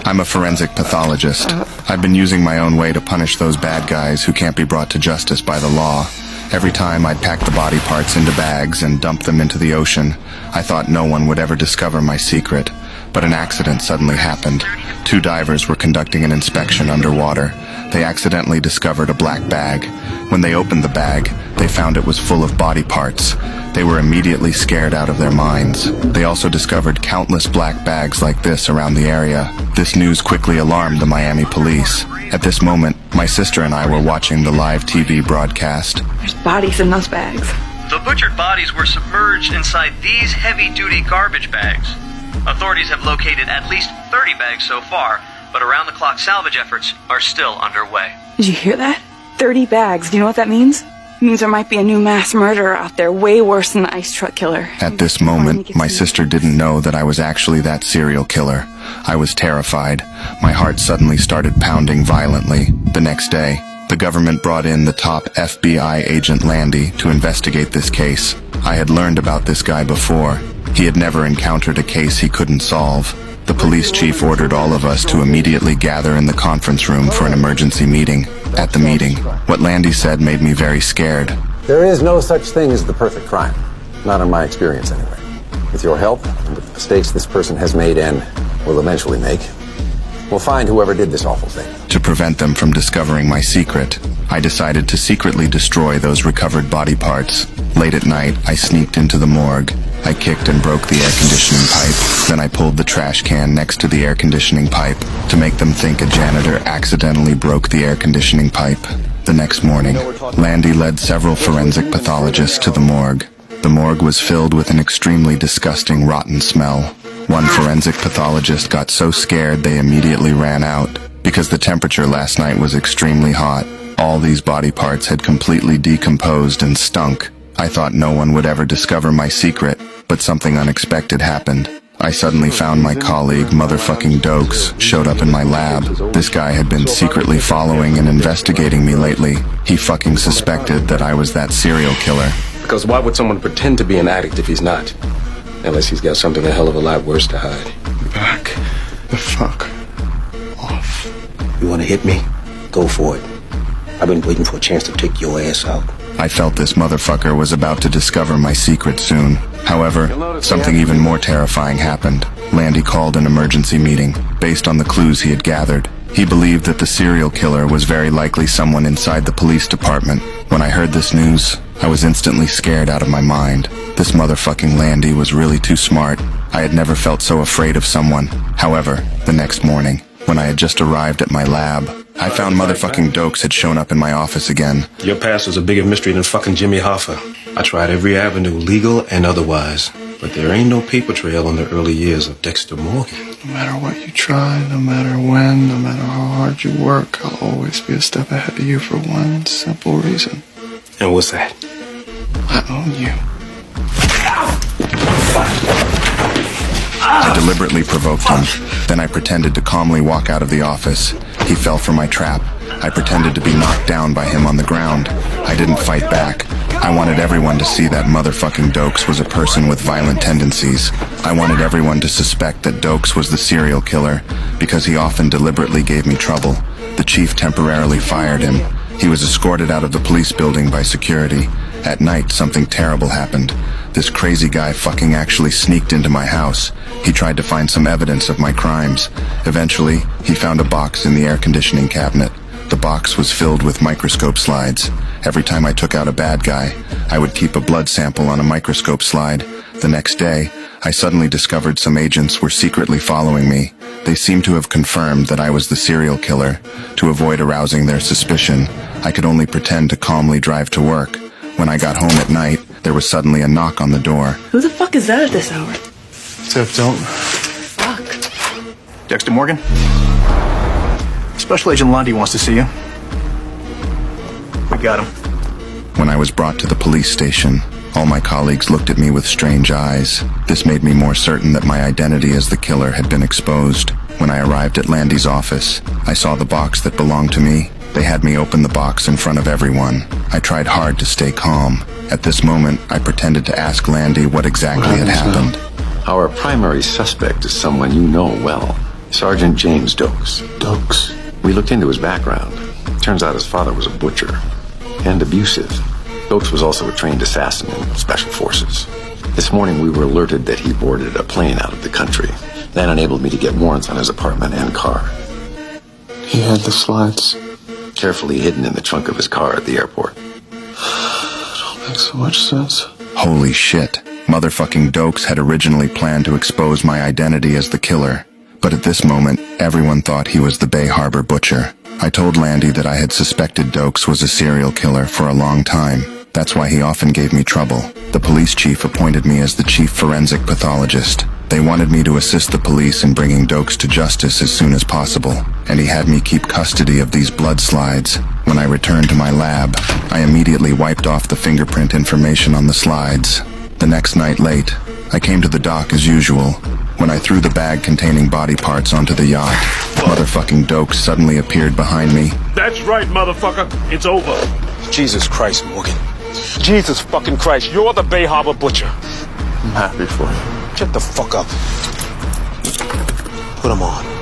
I'm a forensic pathologist. I've been using my own way to punish those bad guys who can't be brought to justice by the law. Every time I'd pack the body parts into bags and dump them into the ocean, I thought no one would ever discover my secret. But an accident suddenly happened. 2 divers were conducting an inspection underwater. They accidentally discovered a black bag. When they opened the bag, they found it was full of body parts. They were immediately scared out of their minds. They also discovered countless black bags like this around the area. This news quickly alarmed the Miami police. At this moment, my sister and I were watching the live TV broadcast. There's bodies in those bags. The butchered bodies were submerged inside these heavy-duty garbage bags. Authorities have located at least 30 bags so far, but around-the-clock salvage efforts are still underway. Did you hear that? 30 bags. Do you know what that means? It means there might be a new mass murderer out there, way worse than the ice truck killer. At this moment, my sister didn't know that I was actually that serial killer. I was terrified. My heart suddenly started pounding violently. The next day, the government brought in the top FBI agent Landy to investigate this case. I had learned about this guy before. He had never encountered a case he couldn't solve. The police chief ordered all of us to immediately gather in the conference room for an emergency meeting. At the meeting, what Landy said made me very scared. There is no such thing as the perfect crime. Not in my experience, anyway. With your help, and with the mistakes this person has made and will eventually make, we'll find whoever did this awful thing. To prevent them from discovering my secret, I decided to secretly destroy those recovered body parts. Late at night, I sneaked into the morgue. I kicked and broke the air conditioning pipe. Then I pulled the trash can next to the air conditioning pipe to make them think a janitor accidentally broke the air conditioning pipe. The next morning, Landy led several forensic pathologists to the morgue. The morgue was filled with an extremely disgusting, rotten smell. One forensic pathologist got so scared they immediately ran out. Because the temperature last night was extremely hot, all these body parts had completely decomposed and stunk. I thought no one would ever discover my secret, but something unexpected happened. I suddenly found my colleague, motherfucking Dokes, showed up in my lab. This guy had been secretly following and investigating me lately. He fucking suspected that I was that serial killer. Because why would someone pretend to be an addict if he's not? Unless he's got something a hell of a lot worse to hide. Back the fuck off. You wanna hit me? Go for it. I've been waiting for a chance to take your ass out. I felt this motherfucker was about to discover my secret soon. However, something even more terrifying happened. Landy called an emergency meeting based on the clues he had gathered. He believed that the serial killer was very likely someone inside the police department. When I heard this news, I was instantly scared out of my mind. This motherfucking Landy was really too smart. I had never felt so afraid of someone. However, the next morning, when I had just arrived at my lab, I found motherfucking Dokes had shown up in my office again. Your past was a bigger mystery than fucking Jimmy Hoffa. I tried every avenue, legal and otherwise, but there ain't no paper trail on the early years of Dexter Morgan. No matter what you try, no matter when, no matter how hard you work, I'll always be a step ahead of you for one simple reason. And what's that? I own you. I deliberately provoked him. Then I pretended to calmly walk out of the office. He fell for my trap. I pretended to be knocked down by him on the ground. I didn't fight back. I wanted everyone to see that motherfucking Dokes was a person with violent tendencies. I wanted everyone to suspect that Dokes was the serial killer because he often deliberately gave me trouble. The chief temporarily fired him. He was escorted out of the police building by security. At night, something terrible happened. This crazy guy fucking actually sneaked into my house. He tried to find some evidence of my crimes. Eventually, he found a box in the air conditioning cabinet. The box was filled with microscope slides. Every time I took out a bad guy, I would keep a blood sample on a microscope slide. The next day, I suddenly discovered some agents were secretly following me. They seemed to have confirmed that I was the serial killer. To avoid arousing their suspicion, I could only pretend to calmly drive to work. When I got home at night, there was suddenly a knock on the door. Who the fuck is that at this hour? Tiff Dalton. Fuck. Dexter Morgan? Special Agent Lundy wants to see you. We got him. When I was brought to the police station, all my colleagues looked at me with strange eyes. This made me more certain that my identity as the killer had been exposed. When I arrived at Landy's office, I saw the box that belonged to me. They had me open the box in front of everyone. I tried hard to stay calm. At this moment, I pretended to ask Landy what exactly had happened. Our primary suspect is someone you know well. Sergeant James Dokes. Dokes. We looked into his background. Turns out his father was a butcher. And abusive. Dokes was also a trained assassin in special forces. This morning we were alerted that he boarded a plane out of the country. That enabled me to get warrants on his apartment and car. He had the slides. Carefully hidden in the trunk of his car at the airport. Don't make so much sense. Holy shit. Motherfucking Dokes had originally planned to expose my identity as the killer. But at this moment, everyone thought he was the Bay Harbor butcher. I told Landy that I had suspected Dokes was a serial killer for a long time. That's why he often gave me trouble. The police chief appointed me as the chief forensic pathologist. They wanted me to assist the police in bringing Dokes to justice as soon as possible, and he had me keep custody of these blood slides. When I returned to my lab, I immediately wiped off the fingerprint information on the slides. The next night late, I came to the dock as usual. When I threw the bag containing body parts onto the yacht, motherfucking Dokes suddenly appeared behind me. That's right, motherfucker. It's over. Jesus Christ, Morgan. Jesus fucking Christ, you're the Bay Harbor butcher. I'm happy for you. Shut the fuck up. Put him on.